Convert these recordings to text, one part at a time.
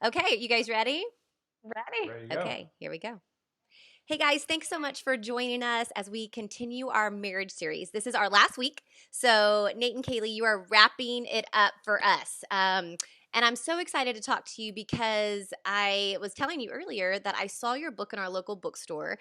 Okay, you guys ready? Ready? Ready to go. Okay, here we go. Hey guys, thanks so much for joining us as we continue our marriage series. This is our last week. So, Nate and Kaley, you are wrapping it up for us. And I'm so excited to talk to you because I was telling you earlier that I saw your book in our local bookstore,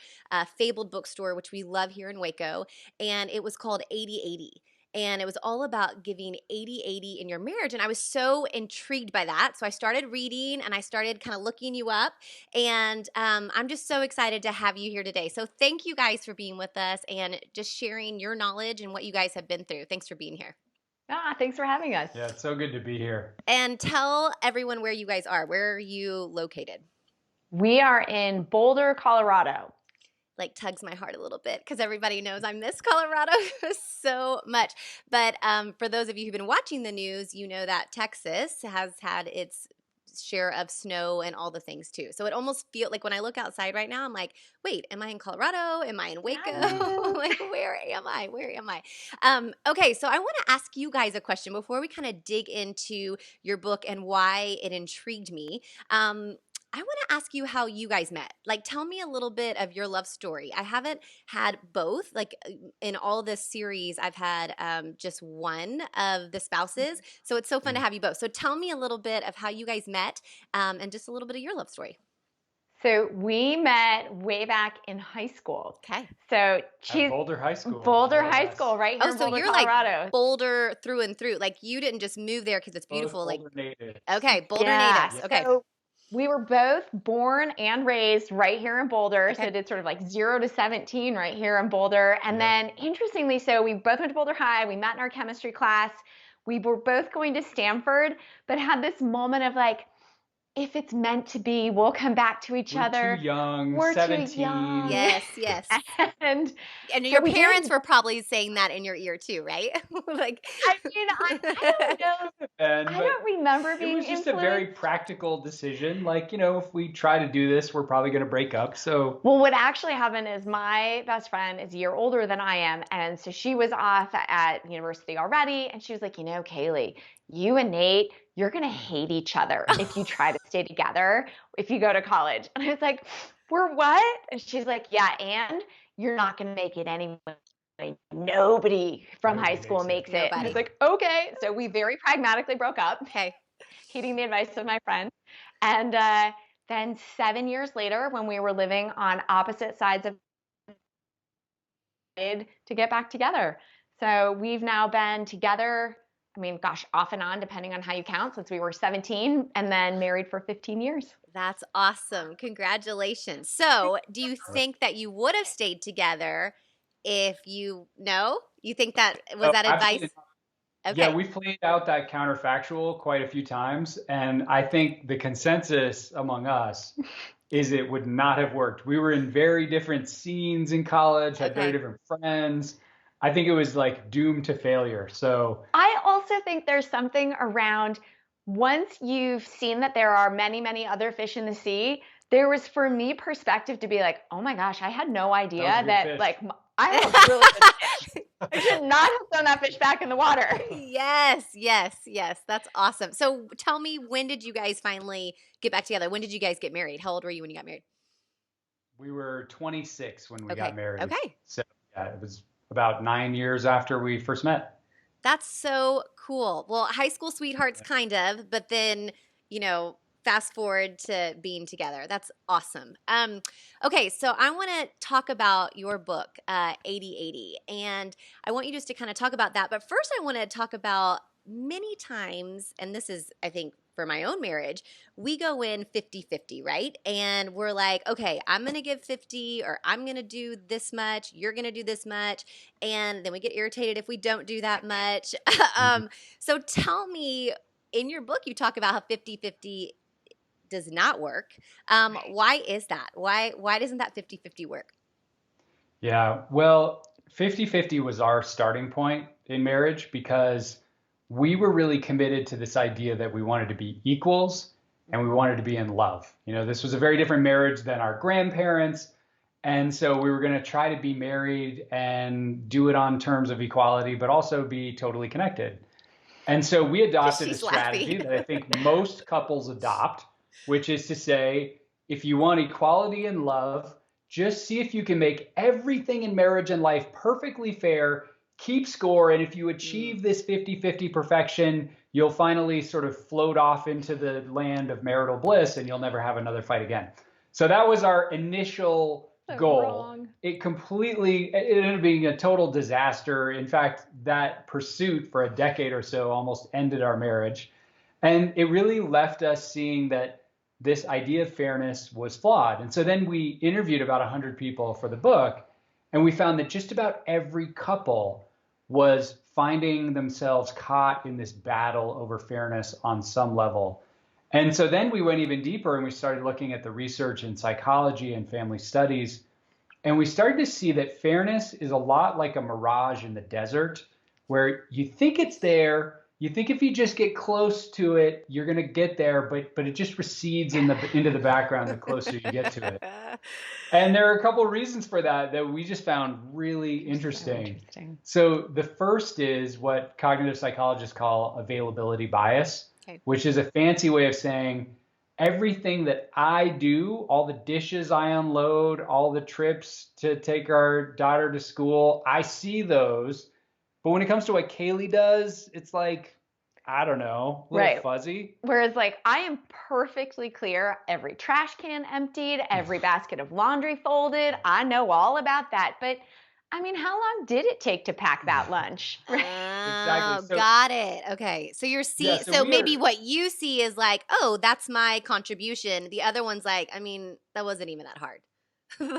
Fabled Bookstore, which we love here in Waco, and it was called 80/80. And it was all about giving 80/80 in your marriage. And I was so intrigued by that. So I started reading and I started kind of looking you up. And I'm just so excited to have you here today. So thank you guys for being with us and just sharing your knowledge and what you guys have been through. Thanks for being here. Thanks for having us. Yeah, it's so good to be here. And tell everyone where you guys are. Where are you located? We are in Boulder, Colorado. Like tugs my heart a little bit because everybody knows I miss Colorado so much. But for those of you who've been watching the news, you know that Texas has had its share of snow and all the things too. So it almost feels like when I look outside right now, I'm like, wait, am I in Colorado? Am I in Waco? Like, where am I? Where am I? Okay, so I want to ask you guys a question before we kind of dig into your book and why it intrigued me. I want to ask you how you guys met. Like, tell me a little bit of your love story. I haven't had both. Like, in all this series, I've had just one of the spouses. So it's so fun to have you both. So tell me a little bit of how you guys met and just a little bit of your love story. So we met way back in high school. Okay. So At Boulder High School. Boulder High School, right here in so Boulder, you're Colorado. like Boulder through and through. Like, you didn't just move there because it's beautiful. Both Boulder natives. Okay, Boulder Yeah. natives. Okay. So we were both born and raised right here in Boulder. Okay. So did sort of like 0 to 17 right here in Boulder. And then interestingly, so we both went to Boulder High. We met in our chemistry class. We were both going to Stanford, but had this moment of like, if it's meant to be, we'll come back to each other. We're too young, We're 17. too young. Yes, yes. And your we parents did. were probably saying that in your ear too, right? Like, I mean, I don't know. I don't remember being It was just influenced. a very practical decision. Like, if we try to do this, we're probably going to break up. So, Well, what actually happened is my best friend is a year older than I am. And so she was off at university already. And she was like, Kaley, you and Nate, you're going to hate each other if you try to stay together, if you go to college. And I was like, we're what? And she's like, yeah, and you're not going to make it anyway. Nobody from high school makes it. And I was like, okay. So we very pragmatically broke up. Okay. Heeding the advice of my friend. And then 7 years later, when we were living on opposite sides of to get back together. So we've now been together, off and on, depending on how you count, since we were 17, and then married for 15 years. That's awesome. Congratulations. So do you think that you would have stayed together if you think that was that advice? Okay. Yeah, we've played out that counterfactual quite a few times. And I think the consensus among us is it would not have worked. We were in very different scenes in college, had very different friends. I think it was like doomed to failure. So I also think there's something around once you've seen that there are many, many other fish in the sea, there was, for me, perspective to be like, oh my gosh, I had no idea that like I have a really good fish. I should not have thrown that fish back in the water. Yes. That's awesome. So tell me, when did you guys finally get back together? When did you guys get married? How old were you when you got married? We were 26 when we got married. Okay. So yeah, it was about 9 years after we first met. That's so cool. Well, high school sweethearts, kind of, but then, fast forward to being together. That's awesome. Okay, so I want to talk about your book, 80/80, and I want you just to kind of talk about that. But first, I want to talk about many times, and this is, I think, for my own marriage, we go in 50-50, right? And we're like, okay, I'm going to give 50, or I'm going to do this much, you're going to do this much, and then we get irritated if we don't do that much. So tell me, in your book, you talk about how 50-50 does not work. Why is that? Why doesn't that 50-50 work? Yeah, well, 50-50 was our starting point in marriage because we were really committed to this idea that we wanted to be equals and we wanted to be in love. This was a very different marriage than our grandparents. And so we were going to try to be married and do it on terms of equality, but also be totally connected. And so we adopted a strategy that I think most couples adopt, which is to say, if you want equality in love, just see if you can make everything in marriage and life perfectly fair, keep score, and if you achieve this 50-50 perfection, you'll finally sort of float off into the land of marital bliss and you'll never have another fight again. So that was our initial goal. Wrong. It ended up being a total disaster. In fact, that pursuit for a decade or so almost ended our marriage. And it really left us seeing that this idea of fairness was flawed. And so then we interviewed about 100 people for the book, and we found that just about every couple was finding themselves caught in this battle over fairness on some level. And so then we went even deeper and we started looking at the research in psychology and family studies. And we started to see that fairness is a lot like a mirage in the desert, where you think it's there. You think if you just get close to it, you're going to get there, but it just recedes into the background the closer you get to it. And there are a couple of reasons for that we just found really interesting. So the first is what cognitive psychologists call availability bias, which is a fancy way of saying everything that I do, all the dishes I unload, all the trips to take our daughter to school, I see those. But when it comes to what Kaley does, it's like, I don't know, a little fuzzy. Whereas like I am perfectly clear, every trash can emptied, every basket of laundry folded. I know all about that. But I mean, how long did it take to pack that lunch? Exactly. So, got it. Okay. So you're seeing, so maybe what you see is like, oh, that's my contribution. The other one's like, I mean, that wasn't even that hard.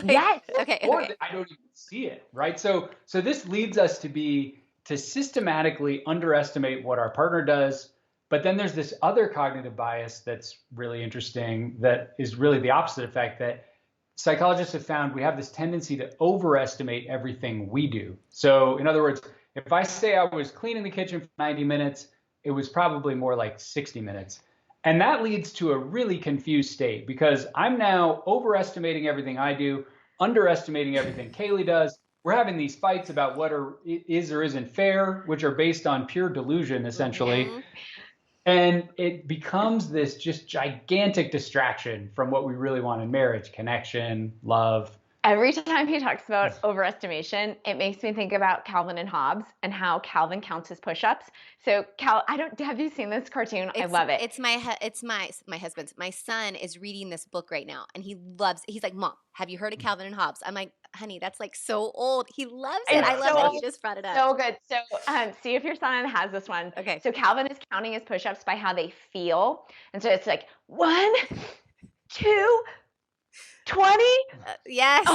Yes. Okay. Or I don't even see it, right? So this leads us to systematically underestimate what our partner does. But then there's this other cognitive bias that's really interesting that is really the opposite effect, that psychologists have found we have this tendency to overestimate everything we do. So in other words, if I say I was cleaning the kitchen for 90 minutes, it was probably more like 60 minutes. And that leads to a really confused state because I'm now overestimating everything I do, underestimating everything Kaley does. We're having these fights about what is or isn't fair, which are based on pure delusion, essentially. Mm-hmm. And it becomes this just gigantic distraction from what we really want in marriage: connection, love. Every time he talks about overestimation, it makes me think about Calvin and Hobbes and how Calvin counts his push-ups. So have you seen this cartoon? I love it. It's my husband's. My son is reading this book right now and he's like, Mom, have you heard of Calvin and Hobbes? I'm like, honey, that's like so old. He loves it. I love that you just brought it up. So good. So see if your son has this one. Okay. So Calvin is counting his push-ups by how they feel. And so it's like 1, 2, 20? Yes.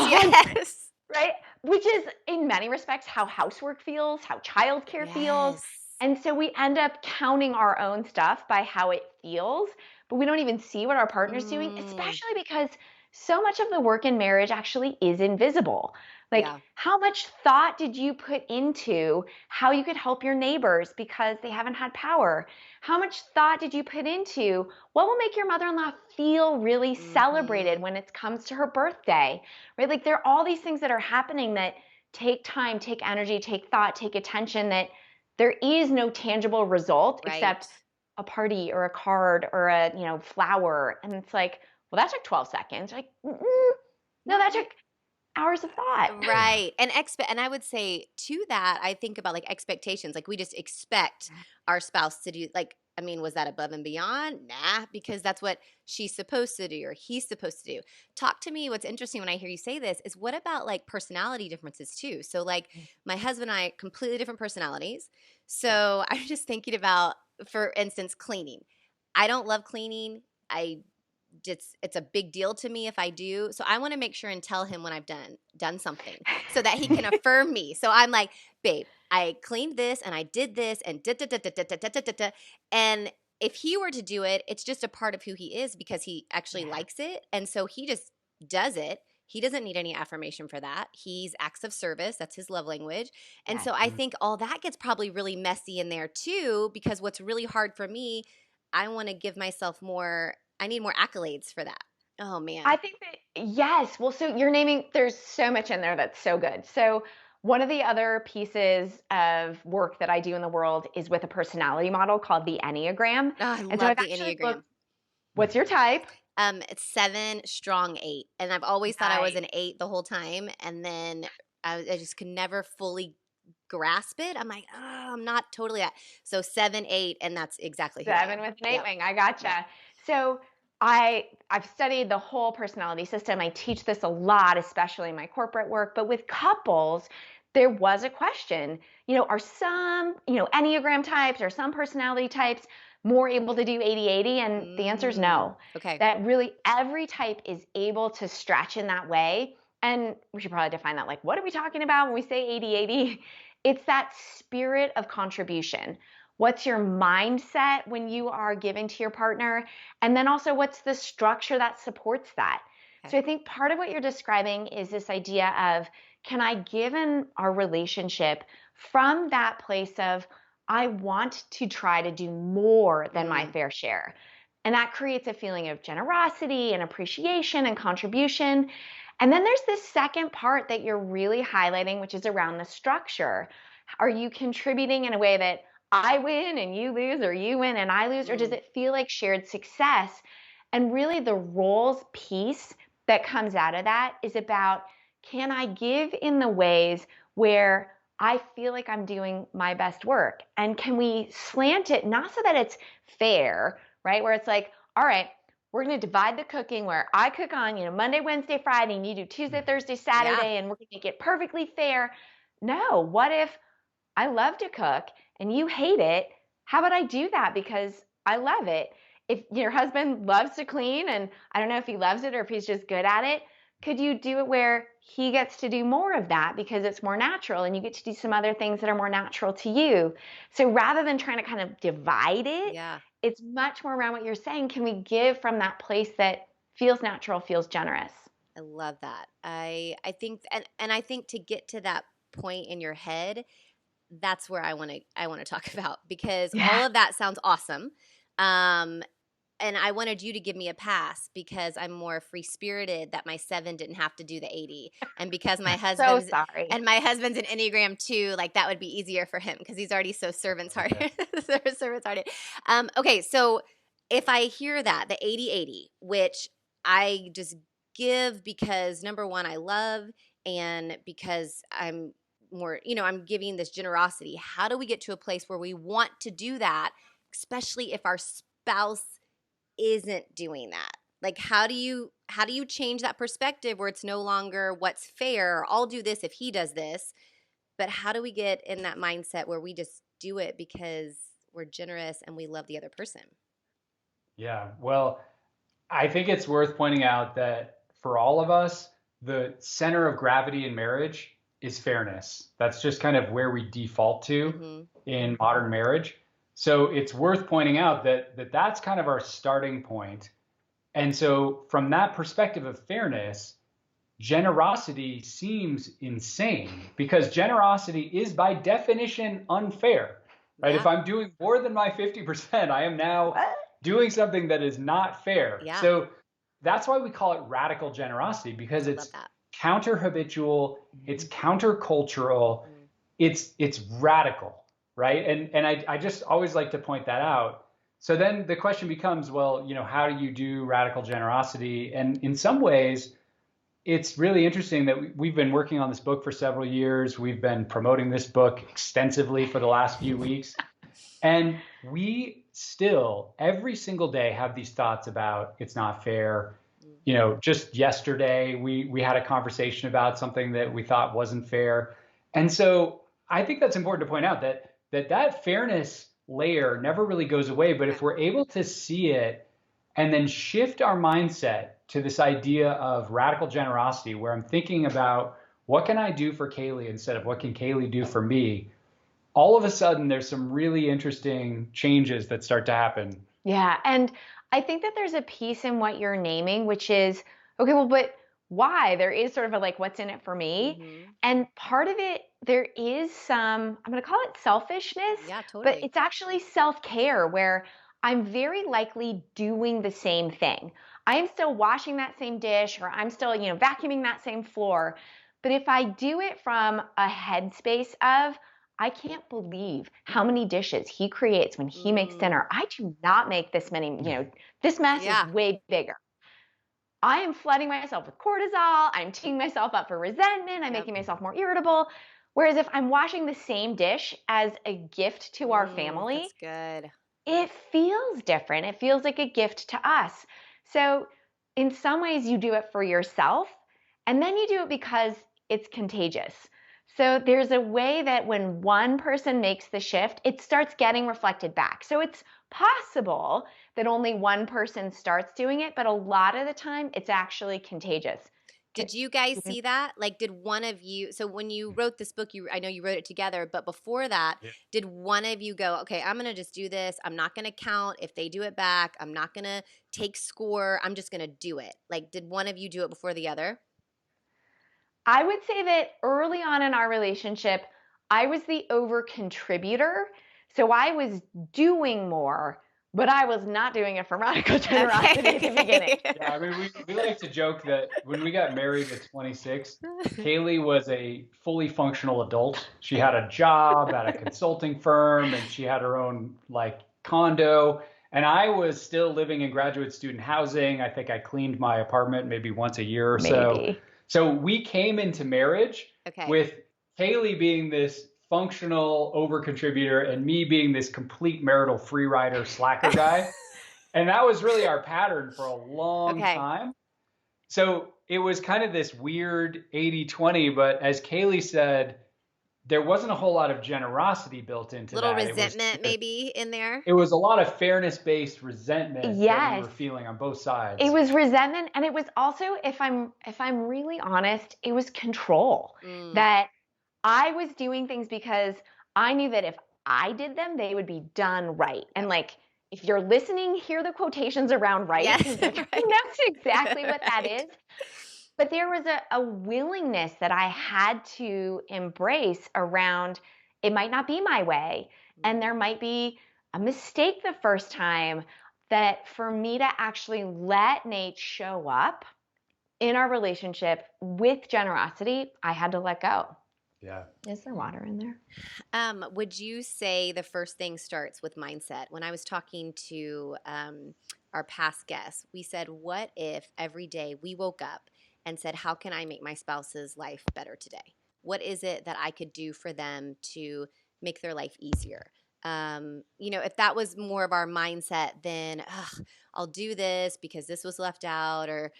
Right? Which is in many respects how housework feels, how childcare feels. And so we end up counting our own stuff by how it feels, but we don't even see what our partner's doing, especially because so much of the work in marriage actually is invisible. Like, how much thought did you put into how you could help your neighbors because they haven't had power? How much thought did you put into what will make your mother-in-law feel really celebrated when it comes to her birthday, right? Like, there are all these things that are happening that take time, take energy, take thought, take attention, that there is no tangible result except a party or a card or a, flower. And it's like, well, that took 12 seconds. Like, no, that took hours of thought. Right. And I would say to that, I think about like expectations. Like we just expect our spouse to do, like, I mean, was that above and beyond? Nah, because that's what she's supposed to do or he's supposed to do. Talk to me. What's interesting when I hear you say this is what about like personality differences too? So like my husband and I, completely different personalities. So I'm just thinking about, for instance, cleaning. I don't love cleaning. It's a big deal to me if I do. So I want to make sure and tell him when I've done something so that he can affirm me. So I'm like, babe, I cleaned this and I did this and da. And if he were to do it, it's just a part of who he is because he actually likes it. And so he just does it. He doesn't need any affirmation for that. He's acts of service. That's his love language. And so I think all that gets probably really messy in there too, because what's really hard for me, I want to give myself more, I need more accolades for that. Oh, man. I think that, yes. Well, so you're naming, there's so much in there that's so good. So one of the other pieces of work that I do in the world is with a personality model called the Enneagram. Oh, I love the Enneagram. What's your type? It's 7, strong 8. And I've always thought I was Nice. an 8 the whole time. And then I just could never fully grasp it. I'm like, oh, I'm not totally that. So 7, 8, and that's exactly who I 7 am. with an 8 Yep. wing. I gotcha. Yep. So I've studied the whole personality system. I teach this a lot, especially in my corporate work. But with couples, there was a question, are some, Enneagram types or some personality types more able to do 80/80? And the answer is no. Okay. That really every type is able to stretch in that way. And we should probably define that. Like, what are we talking about when we say 80/80? It's that spirit of contribution. What's your mindset when you are giving to your partner? And then also, what's the structure that supports that? Okay. So I think part of what you're describing is this idea of, can I give in our relationship from that place of, I want to try to do more than my fair share. And that creates a feeling of generosity and appreciation and contribution. And then there's this second part that you're really highlighting, which is around the structure. Are you contributing in a way that I win and you lose, or you win and I lose, or does it feel like shared success? And really the roles piece that comes out of that is about, can I give in the ways where I feel like I'm doing my best work? And can we slant it, not so that it's fair, right? Where it's like, all right, we're going to divide the cooking where I cook on, Monday, Wednesday, Friday, and you do Tuesday, Thursday, Saturday, and we're going to make it perfectly fair. No, what if I love to cook and you hate it? How about I do that because I love it? If your husband loves to clean, and I don't know if he loves it or if he's just good at it, could you do it where he gets to do more of that because it's more natural and you get to do some other things that are more natural to you? So rather than trying to kind of divide it, it's much more around what you're saying. Can we give from that place that feels natural, feels generous? I love that. I think and I think to get to that point in your head, that's where I want to talk about, because all of that sounds awesome. And I wanted you to give me a pass because I'm more free spirited, that my 7 didn't have to do the 80. And because my husband's So sorry. and my husband's an Enneagram 2, like that would be easier for him because he's already so servant's hearted. Servant's hearted. Okay, so if I hear that, the 80/80, which I just give because number one, I love, and because I'm more, I'm giving this generosity. How do we get to a place where we want to do that, especially if our spouse isn't doing that? Like, how do you change that perspective where it's no longer what's fair, or I'll do this if he does this, but how do we get in that mindset where we just do it because we're generous and we love the other person? Yeah, well, I think it's worth pointing out that for all of us, the center of gravity in marriage is fairness. That's just kind of where we default to in modern marriage. So it's worth pointing out that that's kind of our starting point. And so from that perspective of fairness, generosity seems insane because generosity is by definition unfair, right? If I'm doing more than my 50%, I am now doing something that is not fair. So that's why we call it radical generosity, because it's counter habitual, it's countercultural, it's radical, right? And I just always like to point that out. So then the question becomes, well, how do you do radical generosity? And in some ways, it's really interesting that we've been working on this book for several years. We've been promoting this book extensively for the last few weeks. And we still, every single day, have these thoughts about it's not fair. Just yesterday, we had a conversation about something that we thought wasn't fair. And so I think that's important to point out that fairness layer never really goes away. But if we're able to see it and then shift our mindset to this idea of radical generosity, where I'm thinking about what can I do for Kaley instead of what can Kaley do for me, all of a sudden there's some really interesting changes that start to happen. Yeah. And I think that there's a piece in what you're naming, which is, okay, well, but why? There is sort of a like, what's in it for me? And part of it, there is some, I'm going to call it selfishness, but it's actually self-care, where I'm very likely doing the same thing. I am still washing that same dish, or I'm still, vacuuming that same floor. But if I do it from a headspace of, I can't believe how many dishes he creates when he makes dinner. I do not make this many, this mess is Yeah. way bigger. I am flooding myself with cortisol. I'm teeing myself up for resentment. I'm Yep. making myself more irritable. Whereas if I'm washing the same dish as a gift to our family, That's good. it feels different. It feels like a gift to us. So in some ways you do it for yourself, and then you do it because it's contagious. So there's a way that when one person makes the shift, it starts getting reflected back. So it's possible that only one person starts doing it, but a lot of the time it's actually contagious. Did you guys see that? Like, did one of you, so when you wrote this book, I know you wrote it together, but before that, Yeah. did one of you go, okay, I'm going to just do this. I'm not going to count if they do it back. I'm not going to take score. I'm just going to do it. Like, did one of you do it before the other? I would say that early on in our relationship, I was the over contributor. So I was doing more, but I was not doing it for radical generosity at the beginning. Yeah, I mean, we like to joke that when we got married at 26, Kaley was a fully functional adult. She had a job at a consulting firm and she had her own like condo. And I was still living in graduate student housing. I think I cleaned my apartment maybe once a year or so. Maybe. So we came into marriage Okay. with Kaley being this functional over contributor and me being this complete marital free rider slacker guy. And that was really our pattern for a long Okay. time. So it was kind of this weird 80-20, but as Kaley said, there wasn't a whole lot of generosity built into Little that. resentment maybe in there. It was a lot of fairness-based resentment that we Yes. were feeling on both sides. It was resentment, and it was also, if I'm really honest, it was control. That I was doing things because I knew that if I did them, they would be done right. And like, if you're listening, hear the quotations around right, Yes, because right. that's exactly what that Right. is. But there was a willingness that I had to embrace around it might not be my way, and there might be a mistake the first time, that for me to actually let Nate show up in our relationship with generosity, I had to let go. Yeah. Is there water in there? Would you say the first thing starts with mindset? When I was talking to our past guests, we said, what if every day we woke up and said, how can I make my spouse's life better today? What is it that I could do for them to make their life easier? If that was more of our mindset, then I'll do this because this was left out, or,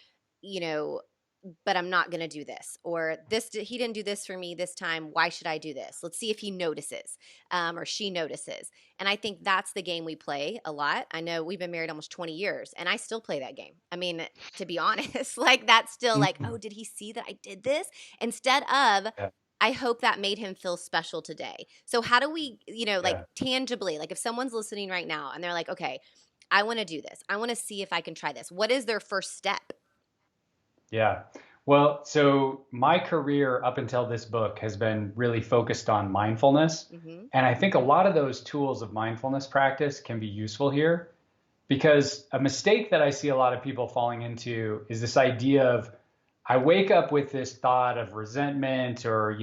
but I'm not going to do this, or he didn't do this for me this time. Why should I do this? Let's see if he notices, or she notices. And I think that's the game we play a lot. I know we've been married almost 20 years and I still play that game. I mean, to be honest, like that's still like, oh, did he see that I did this? Instead of, I hope that made him feel special today. So how do we, tangibly, like if someone's listening right now and they're like, okay, I want to do this. I want to see if I can try this. What is their first step? Yeah. Well, so my career up until this book has been really focused on mindfulness. And I think a lot of those tools of mindfulness practice can be useful here, because a mistake that I see a lot of people falling into is this idea of, I wake up with this thought of resentment or,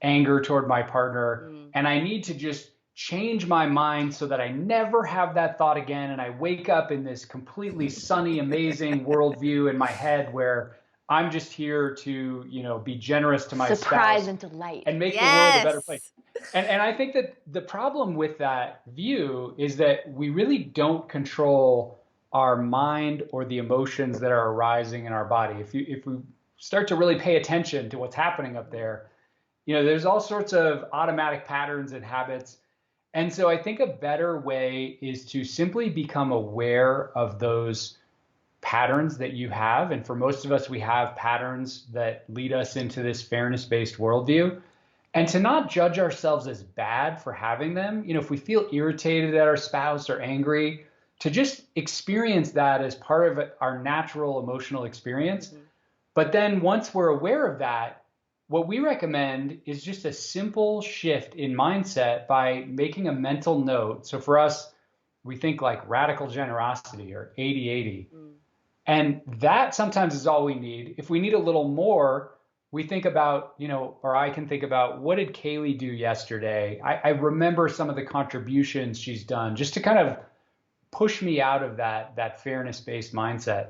anger toward my partner, and I need to just change my mind so that I never have that thought again. And I wake up in this completely sunny, amazing worldview in my head where I'm just here to, be generous to my Surprise spouse and delight and make the world a better place. And I think that the problem with that view is that we really don't control our mind or the emotions that are arising in our body. If we start to really pay attention to what's happening up there, there's all sorts of automatic patterns and habits. And so I think a better way is to simply become aware of those patterns that you have. And for most of us, we have patterns that lead us into this fairness-based worldview. And to not judge ourselves as bad for having them. If we feel irritated at our spouse or angry, to just experience that as part of our natural emotional experience. But then once we're aware of that, what we recommend is just a simple shift in mindset by making a mental note. So for us, we think like radical generosity or 80-80. And that sometimes is all we need. If we need a little more, we think about, or I can think about, what did Kaley do yesterday? I remember some of the contributions she's done just to kind of push me out of that fairness-based mindset.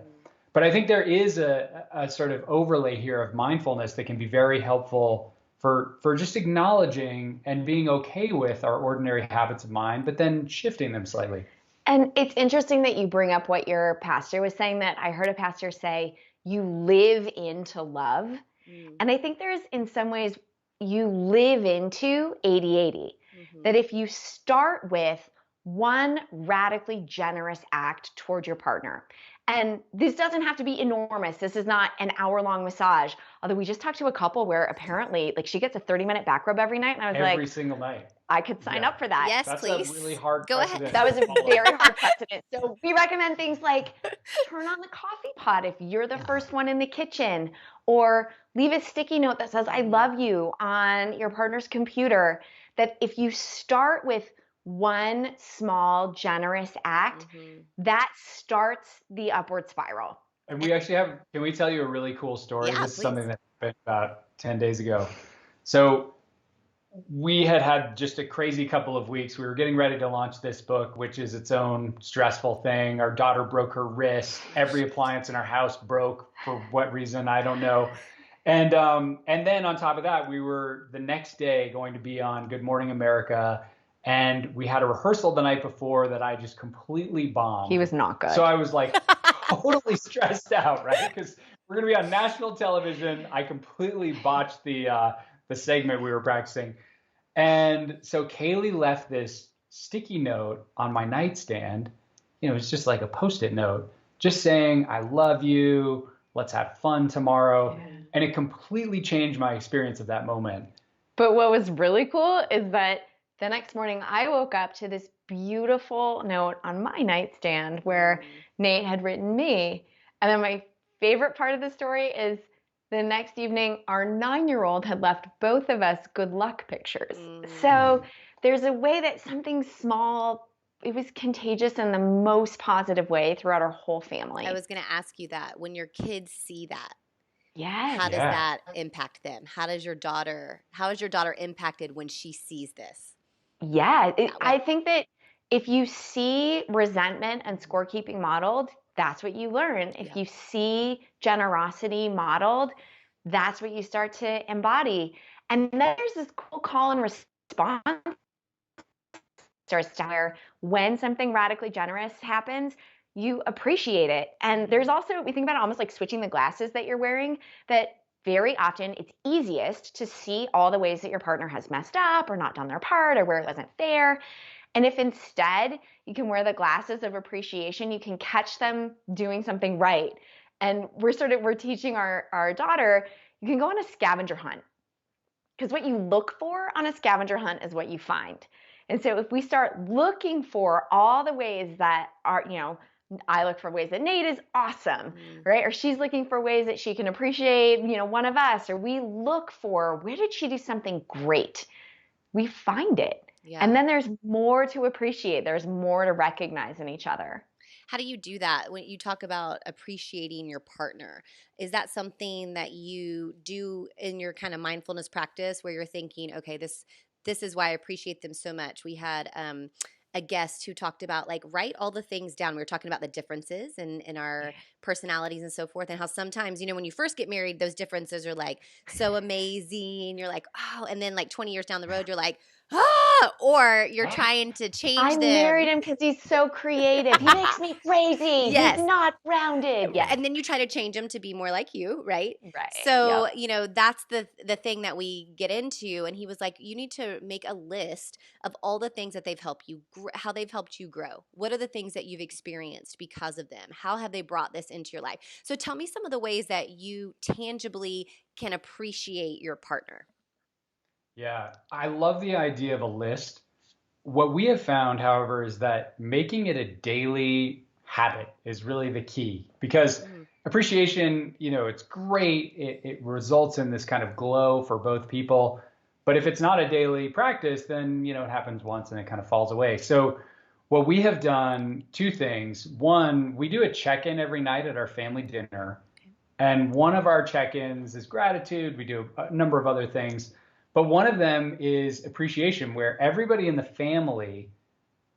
But I think there is a sort of overlay here of mindfulness that can be very helpful for just acknowledging and being okay with our ordinary habits of mind, but then shifting them slightly. And it's interesting that you bring up what your pastor was saying, that I heard a pastor say, you live into love. And I think there's, in some ways, you live into 80-80. That if you start with one radically generous act toward your partner, and this doesn't have to be enormous. This is not an hour-long massage. Although we just talked to a couple where apparently, like, she gets a 30-minute back rub every night. And I was every single night. I could sign up for that. Yes, That's please. a really hard Go precedent. ahead. That was a very hard precedent. So we recommend things like turn on the coffee pot if you're the first one in the kitchen, or leave a sticky note that says, I love you, on your partner's computer. That if you start with one small, generous act, that starts the upward spiral. And we actually have, can we tell you a really cool story? Yeah, This is please. something that happened about 10 days ago. So we had just a crazy couple of weeks. We were getting ready to launch this book, which is its own stressful thing. Our daughter broke her wrist. Every appliance in our house broke, for what reason, I don't know. And then on top of that, we were the next day going to be on Good Morning America. And we had a rehearsal the night before that I just completely bombed. He was not good. So I was like totally stressed out, right? Because we're going to be on national television. I completely botched the segment we were practicing. And so Kaley left this sticky note on my nightstand. It's just like a Post-it note, just saying, I love you. Let's have fun tomorrow. Yeah. And it completely changed my experience of that moment. But what was really cool is that the next morning I woke up to this beautiful note on my nightstand where Nate had written me. And then my favorite part of the story is the next evening, our 9-year-old had left both of us good luck pictures. So there's a way that something small, it was contagious in the most positive way throughout our whole family. I was going to ask you that. When your kids see that, yes. How does that impact them? How is your daughter impacted when she sees this? Yeah, I think that if you see resentment and scorekeeping modeled, that's what you learn. If you see generosity modeled, that's what you start to embody. And then there's this cool call and response starts to where when something radically generous happens, you appreciate it. And there's also, we think about it almost like switching the glasses that you're wearing, that very often it's easiest to see all the ways that your partner has messed up or not done their part or where it wasn't fair. And if instead you can wear the glasses of appreciation, you can catch them doing something right. And we're teaching our daughter, you can go on a scavenger hunt. Because what you look for on a scavenger hunt is what you find. And so if we start looking for all the ways that are, I look for ways that Nate is awesome, right? Or she's looking for ways that she can appreciate, one of us, or we look for, where did she do something great? We find it. Yeah. And then there's more to appreciate. There's more to recognize in each other. How do you do that when you talk about appreciating your partner? Is that something that you do in your kind of mindfulness practice where you're thinking, okay, this is why I appreciate them so much? We had a guest who talked about, like, write all the things down. We were talking about the differences in our personalities and so forth, and how sometimes, when you first get married, those differences are like so amazing. You're like, oh, and then like 20 years down the road, you're like, ah, or you're trying to change them. I married him because he's so creative. He makes me crazy. Yes. He's not grounded. Yes. And then you try to change him to be more like you, right? Right. So, that's the thing that we get into. And he was like, you need to make a list of all the things that they've helped you, how they've helped you grow. What are the things that you've experienced because of them? How have they brought this into your life? So tell me some of the ways that you tangibly can appreciate your partner. Yeah, I love the idea of a list. What we have found, however, is that making it a daily habit is really the key, because appreciation, it's great. It results in this kind of glow for both people. But if it's not a daily practice, then, it happens once and it kind of falls away. So what we have done, two things. One, we do a check-in every night at our family dinner. And one of our check-ins is gratitude. We do a number of other things, but one of them is appreciation, where everybody in the family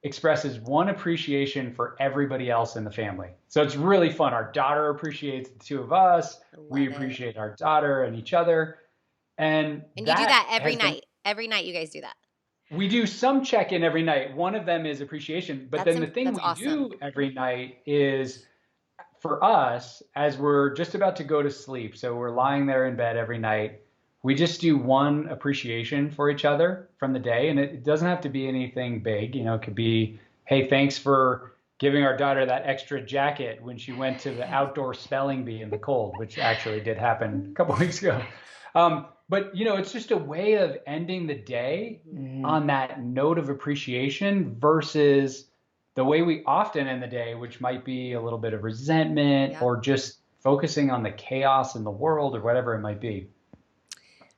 expresses one appreciation for everybody else in the family. So it's really fun. Our daughter appreciates the two of us. We Love it. appreciate our daughter and each other. And And you do that that every has been, night. Every night you guys do that. we do some check-in every night. One of them is appreciation. But then the thing That's we awesome. do every night is for us, as we're just about to go to sleep, so we're lying there in bed every night, we just do one appreciation for each other from the day. And it doesn't have to be anything big. You know, it could be, hey, thanks for giving our daughter that extra jacket when she went to the outdoor spelling bee in the cold, which actually did happen a couple weeks ago. But, you know, it's just a way of ending the day on that note of appreciation versus the way we often end the day, which might be a little bit of resentment Yep. or just focusing on the chaos in the world or whatever it might be.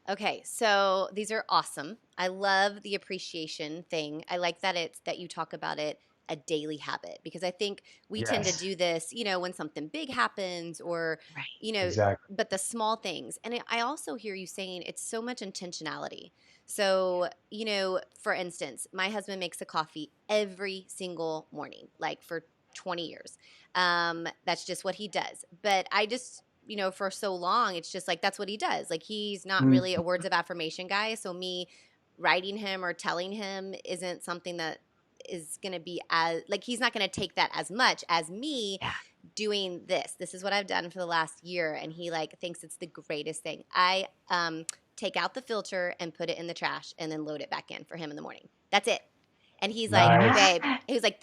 Okay, so these are awesome. I love the appreciation thing. I like that it's that you talk about it a daily habit, because I think we tend to Yes, do this, when something big happens or, Right. exactly. but the small things. And I also hear you saying it's so much intentionality. So, for instance, my husband makes a coffee every single morning, like for 20 years. That's just what he does. But I just, for so long, it's just like that's what he does. Like he's not Mm, really a words of affirmation guy. So me writing him or telling him isn't something that is going to be as, like, he's not going to take that as much as me Yeah. doing this. This is what I've done for the last year. And he like thinks it's the greatest thing. I take out the filter and put it in the trash and then load it back in for him in the morning. That's it. And he's like, nice. babe, he was like,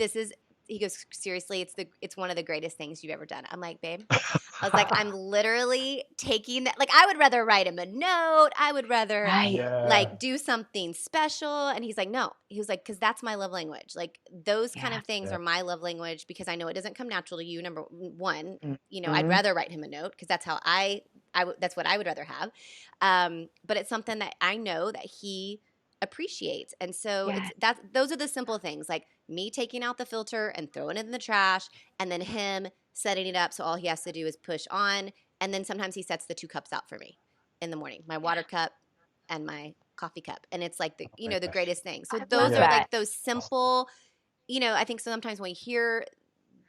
he goes, seriously, it's one of the greatest things you've ever done. I'm like, babe, I was like, I'm literally taking that. Like, I would rather write him a note. I would rather Right. Yeah. like do something special. And he's like, no. He was like, because that's my love language. Like those kind Yeah. of things Yeah. are my love language, because I know it doesn't come natural to you. Number one, I'd Mhm. rather write him a note because that's how that's what I would rather have. But it's something that I know that he appreciates. And so Yeah. those are the simple things, like me taking out the filter and throwing it in the trash, and then him setting it up so all he has to do is push on. And then sometimes he sets the 2 cups out for me in the morning, my water cup and my coffee cup. And it's like Oh my the gosh. greatest thing. So I those love are Yeah. that. like those simple, I think sometimes when we hear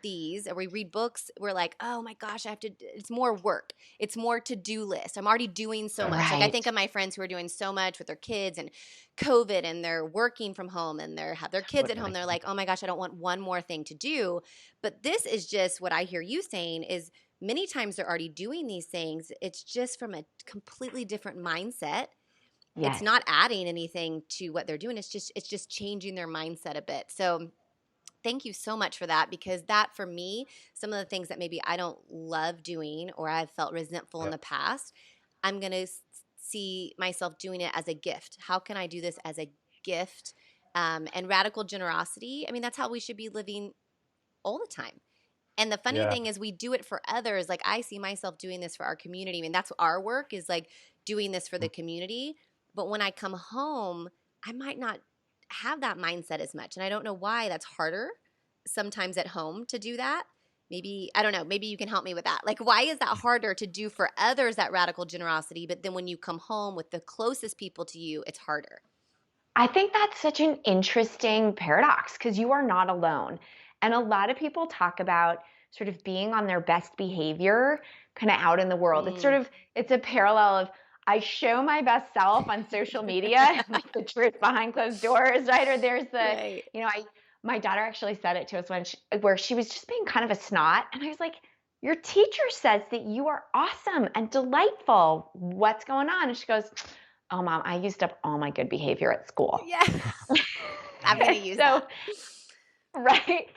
these or we read books, we're like, oh my gosh, it's more work. It's more to-do list. I'm already doing so much. Like I think Right. of my friends who are doing so much with their kids and COVID, and they're working from home and have their kids at home. Totally. They're like, oh my gosh, I don't want one more thing to do. But this is just what I hear you saying is many times they're already doing these things. It's just from a completely different mindset. It's Yes. not adding anything to what they're doing. It's just changing their mindset a bit. So thank you so much for that, because that for me, some of the things that maybe I don't love doing or I've felt resentful in Yeah. the past, I'm going to see myself doing it as a gift. How can I do this as a gift? And radical generosity, I mean, that's how we should be living all the time. And the funny Yeah. thing is we do it for others. Like I see myself doing this for our community. I mean, that's our work, is like doing this for the community. But when I come home, I might not have that mindset as much. And I don't know why. That's harder sometimes at home to do that. Maybe, I don't know, maybe you can help me with that. Like, why is that harder to do for others, that radical generosity? But then when you come home with the closest people to you, it's harder. I think that's such an interesting paradox because you are not alone. And a lot of people talk about sort of being on their best behavior kind of out in the world. Mm. It's a parallel of I show my best self on social media and like the truth behind closed doors, right? Or there's the, Right. my daughter actually said it to us where she was just being kind of a snot. And I was like, your teacher says that you are awesome and delightful. What's going on? And she goes, oh, Mom, I used up all my good behavior at school. Yeah. I'm going to And use so, that. right.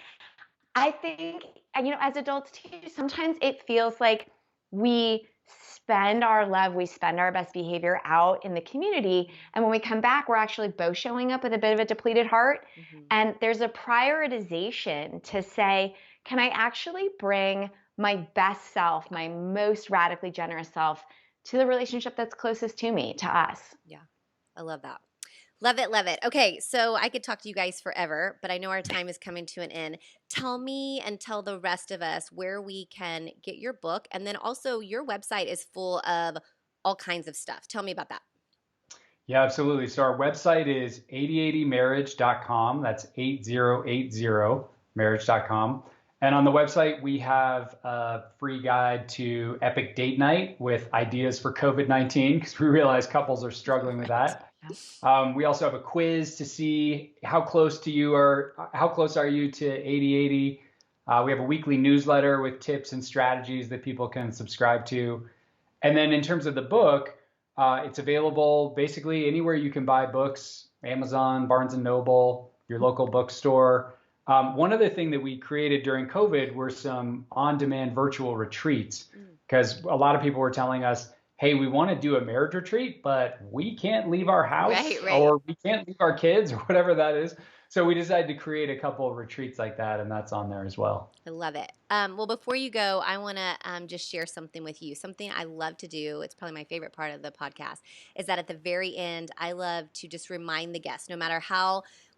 I think, as adults too, sometimes it feels like we spend our love, we spend our best behavior out in the community. And when we come back, we're actually both showing up with a bit of a depleted heart. Mm-hmm. And there's a prioritization to say, can I actually bring my best self, my most radically generous self to the relationship that's closest to me, to us? Yeah, I love that. Love it, love it. Okay, so I could talk to you guys forever, but I know our time is coming to an end. Tell me and tell the rest of us where we can get your book. And then also, your website is full of all kinds of stuff. Tell me about that. Yeah, absolutely. So our website is 8080marriage.com. That's 8080marriage.com. And on the website, we have a free guide to Epic Date Night with ideas for COVID-19 because we realize couples are struggling with Right. that. We also have a quiz to see how close are you to 8080. We have a weekly newsletter with tips and strategies that people can subscribe to. And then in terms of the book, it's available basically anywhere you can buy books, Amazon, Barnes and Noble, your local bookstore. One other thing that we created during COVID were some on-demand virtual retreats, because a lot of people were telling us, hey, we want to do a marriage retreat, but we can't leave our house Right. or we can't leave our kids or whatever that is. So we decided to create a couple of retreats like that, and that's on there as well. I love it. Well, before you go, I want to just share something with you. Something I love to do. It's probably my favorite part of the podcast. Is that at the very end, I love to just remind the guests, no matter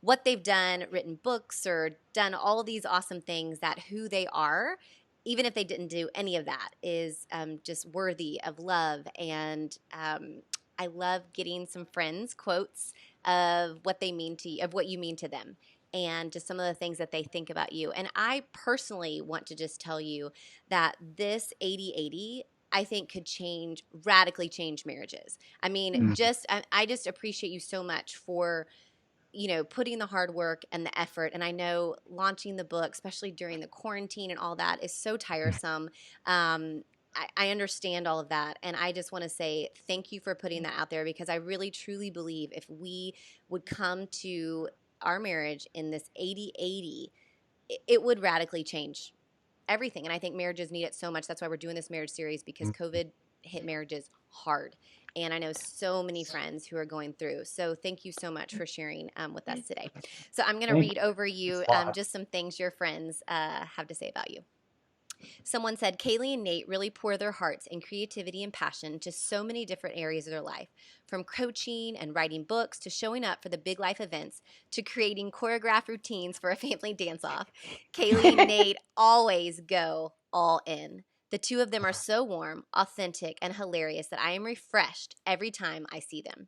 what they've done, written books or done all these awesome things, that who they are, even if they didn't do any of that, is just worthy of love. And I love getting some friends' quotes of what they mean to you, of what you mean to them, and just some of the things that they think about you. And I personally want to just tell you that this 80/80, I think, could radically change marriages. I mean, I just appreciate you so much for putting the hard work and the effort. And I know launching the book, especially during the quarantine and all that, is so tiresome. I understand all of that. And I just want to say thank you for putting that out there, because I really, truly believe if we would come to our marriage in this 80/80, it would radically change everything. And I think marriages need it so much. That's why we're doing this marriage series, because COVID hit marriages hard. And I know so many friends who are going through. So thank you so much for sharing with us today. So I'm going to read over you just some things your friends have to say about you. Someone said, Kaley and Nate really pour their hearts and creativity and passion into so many different areas of their life, from coaching and writing books to showing up for the big life events to creating choreographed routines for a family dance-off. Kaley and Nate always go all in. The two of them are so warm, authentic, and hilarious that I am refreshed every time I see them.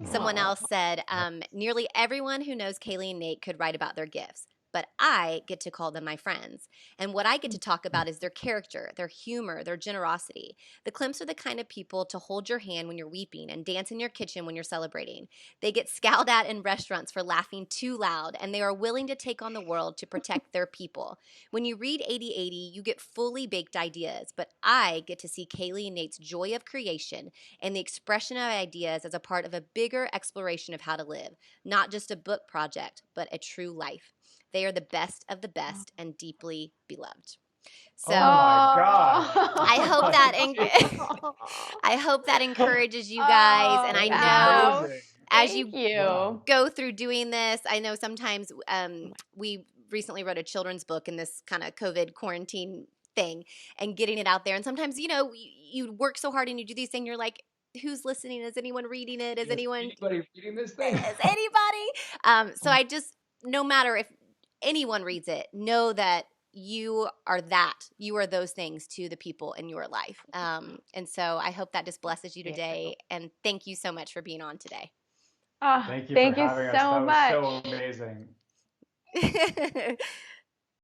Someone else said, nearly everyone who knows Kaley and Nate could write about their gifts, but I get to call them my friends. And what I get to talk about is their character, their humor, their generosity. The Klemps are the kind of people to hold your hand when you're weeping and dance in your kitchen when you're celebrating. They get scowled at in restaurants for laughing too loud, and they are willing to take on the world to protect their people. When you read 80/80, you get fully baked ideas, but I get to see Kaley and Nate's joy of creation and the expression of ideas as a part of a bigger exploration of how to live, not just a book project, but a true life. They are the best of the best and deeply beloved. So, oh my God. I hope that encourages you guys. And I know as you go through doing this, I know sometimes we recently wrote a children's book in this kind of COVID quarantine thing and getting it out there. And sometimes, you work so hard and you do these things, you're like, who's listening? Is anyone reading it? Is anybody reading this thing? Is anybody? So I just, no matter if anyone reads it, know that you are those things to the people in your life. And so I hope that just blesses you today. And thank you so much for being on today. Thank you for having us. That was so amazing.